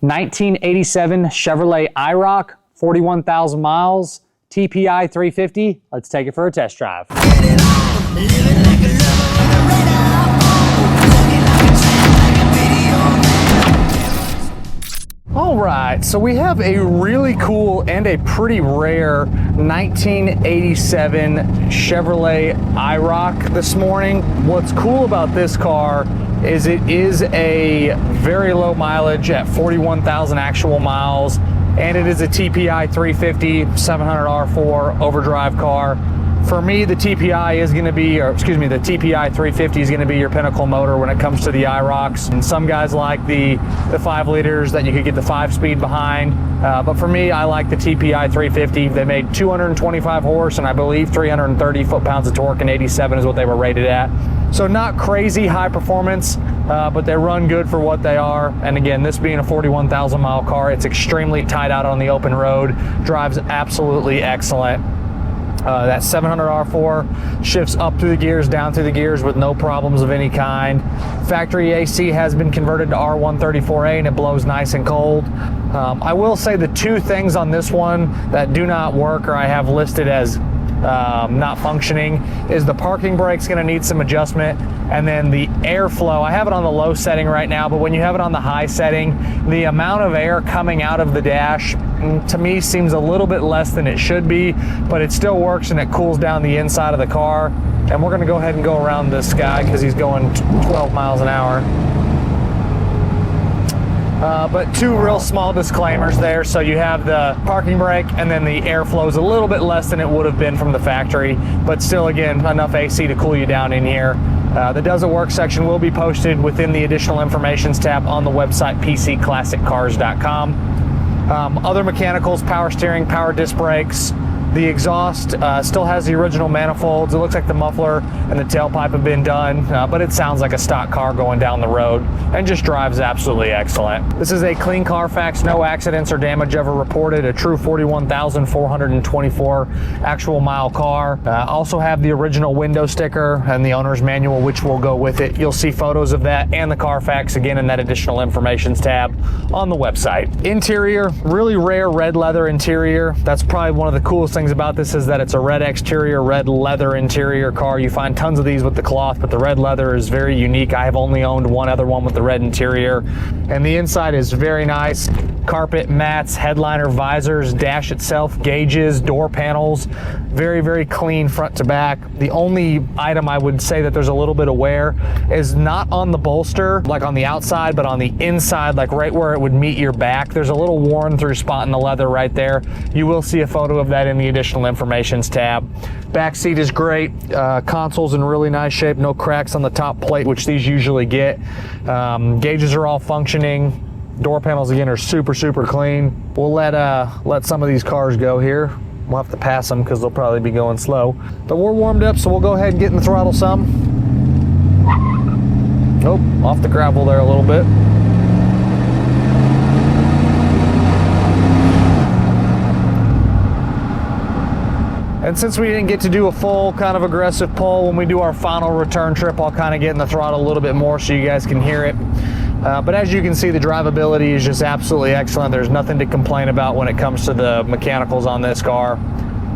1987 Chevrolet IROC, 41,000 miles, TPI 350. Let's take it for a test drive. All right, so we have a really cool and a pretty rare 1987 Chevrolet IROC this morning. What's cool about this car is it is a very low mileage at 41,000 actual miles, and it is a TPI 350 700R4 overdrive car. For me, the TPI is going to be, or excuse me, the TPI 350 is going to be your pinnacle motor when it comes to the IROCs. And some guys like the 5 liters that you could get the 5-speed behind. But for me, I like the TPI 350. They made 225 horse and I believe 330 foot-pounds of torque, and 87 is what they were rated at. So not crazy high performance, but they run good for what they are. And again, this being a 41,000 mile car, it's extremely tight out on the open road, drives absolutely excellent. That 700R4 shifts up through the gears, down through the gears with no problems of any kind. Factory AC has been converted to R134A and it blows nice and cold. I will say the two things on this one that do not work, or I have listed as not functioning, is the parking brake's going to need some adjustment, and then the airflow. I have it on the low setting right now, but when you have it on the high setting, the amount of air coming out of the dash to me seems a little bit less than it should be, but it still works and it cools down the inside of the car. And we're going to go ahead and go around this guy because he's going 12 miles an hour. But two real small disclaimers there. So you have the parking brake, and then the airflow is a little bit less than it would have been from the factory, but still, again, enough AC to cool you down in here. The Does It Work section will be posted within the additional informations tab on the website pcclassiccars.com. Other mechanicals: power steering, power disc brakes. The exhaust still has the original manifolds. It looks like the muffler and the tailpipe have been done, but it sounds like a stock car going down the road and just drives absolutely excellent. This is a clean Carfax, no accidents or damage ever reported, a true 41,424 actual mile car. Also have the original window sticker and the owner's manual, which will go with it. You'll see photos of that and the Carfax again in that additional informations tab on the website. Interior, really rare red leather interior. That's probably one of the coolest things about this, is that it's a red exterior, red leather interior car. You find tons of these with the cloth, but the red leather is very unique. I have only owned one other one with the red interior, and the inside is very nice. Carpet, mats, headliner, visors, dash itself, gauges, door panels, very, very clean front to back. The only item I would say that there's a little bit of wear is not on the bolster, like on the outside, but on the inside, like right where it would meet your back. There's a little worn through spot in the leather right there. You will see a photo of that in the additional informations tab. Back seat is great. Console's in really nice shape. No cracks on the top plate, which these usually get. Gauges are all functioning. Door panels again are super, super clean. We'll let some of these cars go here. We'll have to pass them because they'll probably be going slow. But we're warmed up, so we'll go ahead and get in the throttle some. Oh, off the gravel there a little bit. And since we didn't get to do a full kind of aggressive pull, when we do our final return trip, I'll kind of get in the throttle a little bit more so you guys can hear it. But as you can see, the drivability is just absolutely excellent. There's nothing to complain about when it comes to the mechanicals on this car.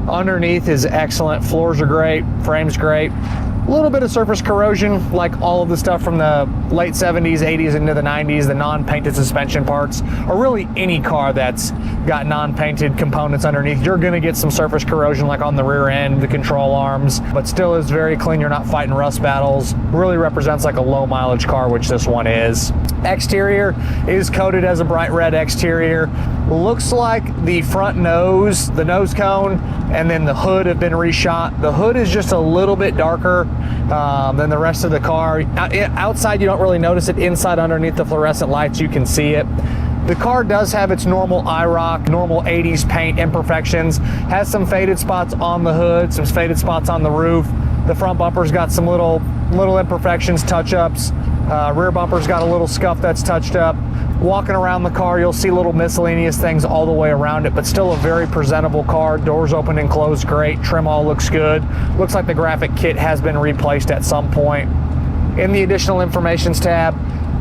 Underneath is excellent. Floors are great. Frame's great. A little bit of surface corrosion, like all of the stuff from the late 70s, 80s into the 90s, the non-painted suspension parts, or really any car that's got non-painted components underneath. You're going to get some surface corrosion, like on the rear end, the control arms, but still is very clean. You're not fighting rust battles. Really represents like a low mileage car, which this one is. Exterior is coated as a bright red exterior. Looks like the front nose, the nose cone, and then the hood have been reshot. The hood is just a little bit darker than the rest of the car. Outside you don't really notice it. Inside, underneath the fluorescent lights, you can see it. The car does have its normal IROC, normal 80s paint imperfections. Has some faded spots on the hood, some faded spots on the roof. The front bumper's got some little imperfections, touch-ups. Rear bumper's got a little scuff that's touched up. Walking around the car, you'll see little miscellaneous things all the way around it, but still a very presentable car. Doors open and closed great. Trim all looks good. Looks like the graphic kit has been replaced at some point. In the additional informations tab,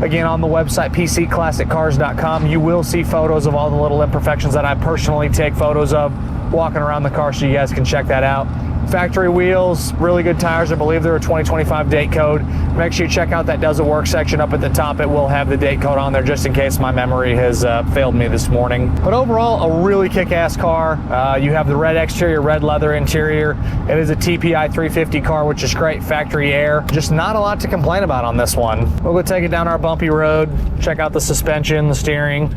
Again, on the website, pcclassiccars.com, you will see photos of all the little imperfections that I personally take photos of walking around the car, so you guys can check that out. Factory wheels, really good tires. I believe they're a 2025 date code. Make sure you check out that doesn't work section up at the top. It will have the date code on there just in case my memory has failed me this morning. But overall, a really kick-ass car. You have the red exterior, red leather interior. It is a TPI 350 car, which is great. Factory air. Just not a lot to complain about on this one. We'll go take it down our bumpy road, check out the suspension, the steering.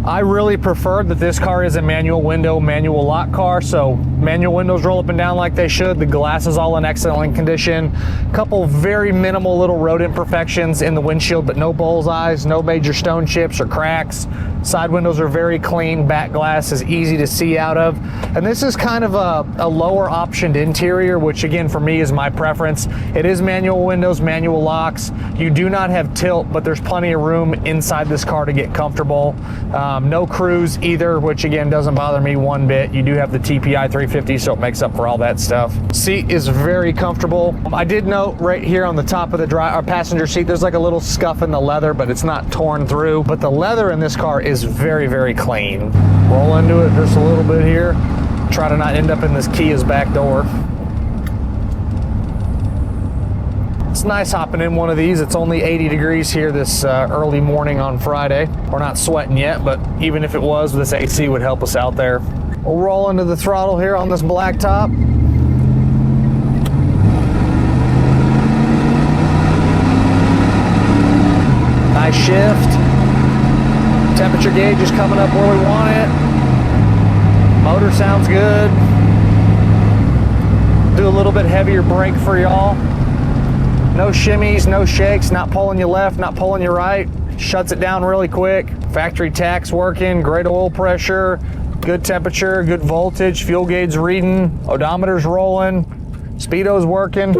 I really prefer that this car is a manual window, manual lock car, so manual windows roll up and down like they should. The glass is all in excellent condition. Couple very minimal little road imperfections in the windshield, but no bullseyes, no major stone chips or cracks. Side windows are very clean. Back glass is easy to see out of. And this is kind of a lower optioned interior, which again, for me, is my preference. It is manual windows, manual locks. You do not have tilt, but there's plenty of room inside this car to get comfortable. No cruise either, which again doesn't bother me one bit. You do have the TPI 350, so it makes up for all that stuff. Seat is very comfortable. I did note right here on the top of the passenger seat, there's like a little scuff in the leather, but it's not torn through. But the leather in this car is very, very clean. Roll into it just a little bit here. Try to not end up in this Kia's back door. It's nice hopping in one of these. It's only 80 degrees here this early morning on Friday. We're not sweating yet, but even if it was, this AC would help us out there. We'll roll into the throttle here on this black top. Nice shift. Temperature gauge is coming up where we want it. Motor sounds good. Do a little bit heavier brake for y'all. No shimmies, no shakes, not pulling you left, not pulling you right. Shuts it down really quick. Factory tach's working, great oil pressure, good temperature, good voltage, fuel gauge reading, odometer's rolling, speedo's working,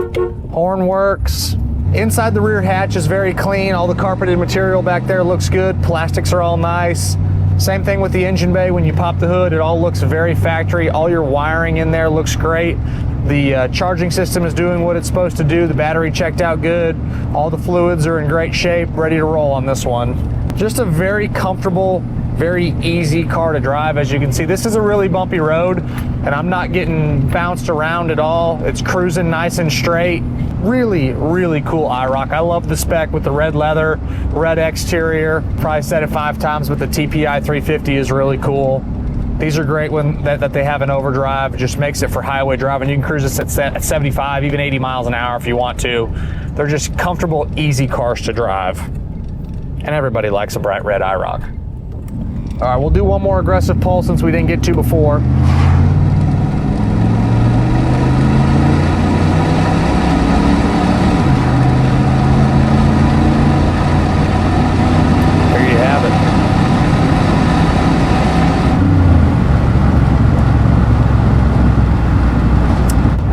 horn works. Inside the rear hatch is very clean. All the carpeted material back there looks good. Plastics are all nice. Same thing with the engine bay. When you pop the hood, it all looks very factory. All your wiring in there looks great. The charging system is doing what it's supposed to do. The battery checked out good. All the fluids are in great shape, ready to roll on this one. Just a very comfortable, very easy car to drive. As you can see, this is a really bumpy road, and I'm not getting bounced around at all. It's cruising nice and straight. Really, really cool IROC. I love the spec with the red leather, red exterior. Probably said it 5 times, but the TPI 350 is really cool. These are great when that they have an overdrive. It just makes it for highway driving. You can cruise this at 75, even 80 miles an hour if you want to. They're just comfortable, easy cars to drive. And everybody likes a bright red IROC. All right, we'll do one more aggressive pull since we didn't get to before.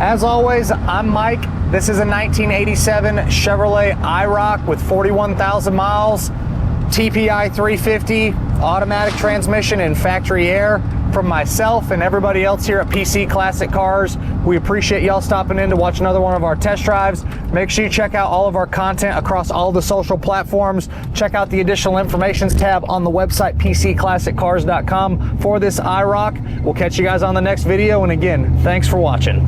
As always, I'm Mike. This is a 1987 Chevrolet IROC with 41,000 miles, TPI 350, automatic transmission and factory air. From myself and everybody else here at PC Classic Cars, we appreciate y'all stopping in to watch another one of our test drives. Make sure you check out all of our content across all the social platforms. Check out the additional information tab on the website pcclassiccars.com for this IROC. We'll catch you guys on the next video, and again, thanks for watching.